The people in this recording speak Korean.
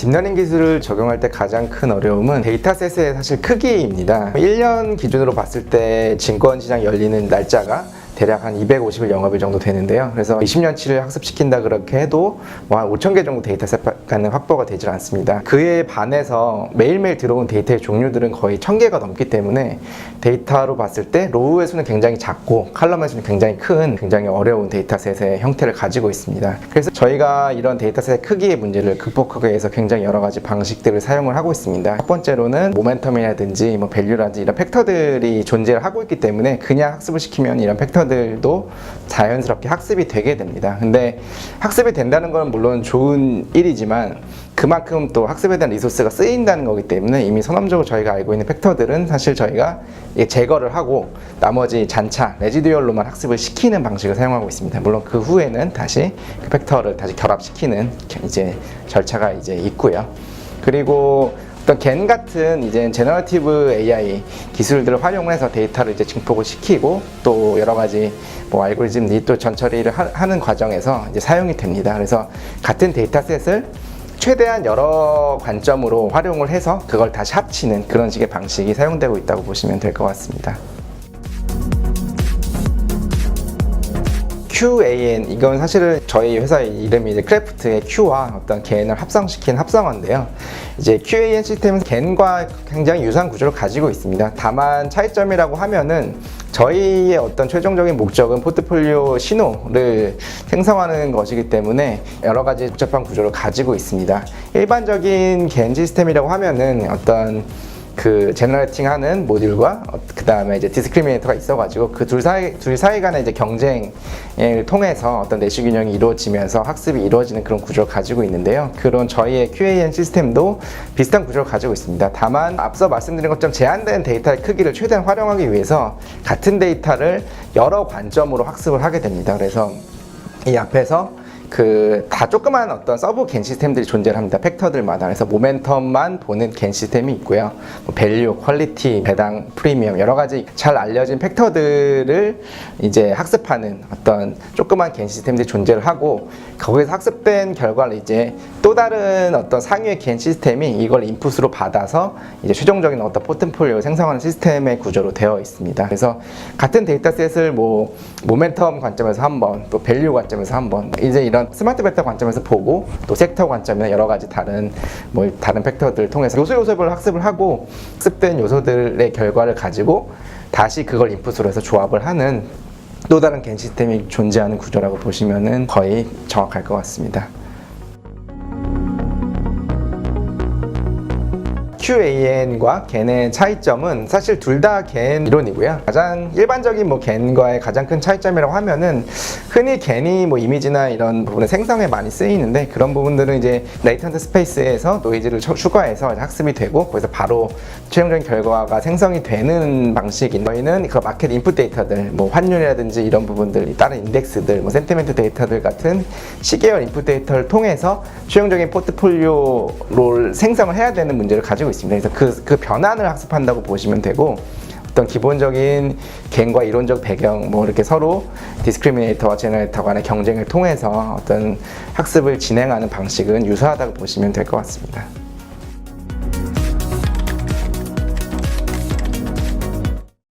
딥러닝 기술을 적용할 때 가장 큰 어려움은 데이터셋의 사실 크기입니다. 1년 기준으로 봤을 때 증권시장 열리는 날짜가 대략 한 250일 영업일 정도 되는데요. 그래서 20년치를 학습시킨다 그렇게 해도 뭐 한 5,000개 정도 데이터셋가는 확보가 되질 않습니다. 그에 반해서 매일매일 들어온 데이터의 종류들은 거의 1,000개가 넘기 때문에 데이터로 봤을 때 로우의 수는 굉장히 작고 칼럼의 수는 굉장히 큰, 굉장히 어려운 데이터셋의 형태를 가지고 있습니다. 그래서 저희가 이런 데이터셋의 크기의 문제를 극복하기 위해서 굉장히 여러 가지 방식들을 사용을 하고 있습니다. 첫 번째로는 모멘텀이라든지 뭐 밸류라든지 이런 팩터들이 존재를 하고 있기 때문에 그냥 학습을 시키면 이런 팩터들도 자연스럽게 학습이 되게 됩니다. 근데 학습이 된다는 건 물론 좋은 일이지만 그만큼 또 학습에 대한 리소스가 쓰인다는 거기 때문에 이미 선언적으로 저희가 알고 있는 팩터들은 사실 저희가 제거를 하고 나머지 잔차, 레지듀얼로만 학습을 시키는 방식을 사용하고 있습니다. 물론 그 후에는 다시 그 팩터를 다시 결합시키는 이제 절차가 이제 있고요. 그리고 어떤 겐 같은 이제 제너러티브 AI 기술들을 활용해서 데이터를 이제 증폭을 시키고 또 여러 가지 뭐 알고리즘이 또 전처리를 하는 과정에서 이제 사용이 됩니다. 그래서 같은 데이터셋을 최대한 여러 관점으로 활용을 해서 그걸 다시 합치는 그런 식의 방식이 사용되고 있다고 보시면 될 것 같습니다. QAN, 이건 사실은 저희 회사의 이름이 이제 크래프트의 Q와 어떤 겐을 합성시킨 합성어인데요. 이제 QAN 시스템은 겐과 굉장히 유사한 구조를 가지고 있습니다. 다만 차이점이라고 하면은 저희의 어떤 최종적인 목적은 포트폴리오 신호를 생성하는 것이기 때문에 여러 가지 복잡한 구조를 가지고 있습니다. 일반적인 겐 시스템이라고 하면은 어떤 그 제너레이팅 하는 모듈과 그 다음에 이제 디스크리미네이터가 있어가지고 그 둘 사이 간의 이제 경쟁을 통해서 어떤 내시 균형이 이루어지면서 학습이 이루어지는 그런 구조를 가지고 있는데요. 그런 저희의 QAN 시스템도 비슷한 구조를 가지고 있습니다. 다만 앞서 말씀드린 것처럼 제한된 데이터의 크기를 최대한 활용하기 위해서 같은 데이터를 여러 관점으로 학습을 하게 됩니다. 그래서 이 앞에서 다 조그만 어떤 서브 겐 시스템들이 존재를 합니다. 팩터들마다. 그래서 모멘텀만 보는 겐 시스템이 있고요. 뭐 밸류, 퀄리티, 배당, 프리미엄 여러 가지 잘 알려진 팩터들을 이제 학습하는 어떤 조그만 겐 시스템들이 존재를 하고 거기서 학습된 결과를 이제 또 다른 어떤 상위의 겐 시스템이 이걸 인풋으로 받아서 이제 최종적인 어떤 포트폴리오를 생성하는 시스템의 구조로 되어 있습니다. 그래서 같은 데이터셋을 뭐 모멘텀 관점에서 한번 또 밸류 관점에서 한번 이제 이런 스마트 벡터 관점에서 보고 또 섹터 관점이나 여러 가지 다른 팩터들을 통해서 요소별로 학습을 하고 학습된 요소들의 결과를 가지고 다시 그걸 인풋으로 해서 조합을 하는 또 다른 겐 시스템이 존재하는 구조라고 보시면은 거의 정확할 것 같습니다. QAN과 겐의 차이점은 사실 둘 다 겐 이론이고요. 가장 일반적인 뭐 겐과의 가장 큰 차이점이라고 하면은 흔히 겐이 뭐 이미지나 이런 부분의 생성에 많이 쓰이는데 그런 부분들은 이제 레이턴트 스페이스에서 노이즈를 추가해서 학습이 되고 거기서 바로 최종적인 결과가 생성이 되는 방식인 저희는 그 마켓 인풋 데이터들 뭐 환율이라든지 이런 부분들 다른 인덱스들 뭐 센티멘트 데이터들 같은 시계열 인풋 데이터를 통해서 최종적인 포트폴리오를 생성을 해야 되는 문제를 가지고 있습니다. 그래서 그 변환을 학습한다고 보시면 되고 어떤 기본적인 겐과 이론적 배경 뭐 이렇게 서로 디스크리미네이터와 제너레이터 간의 경쟁을 통해서 어떤 학습을 진행하는 방식은 유사하다고 보시면 될 것 같습니다.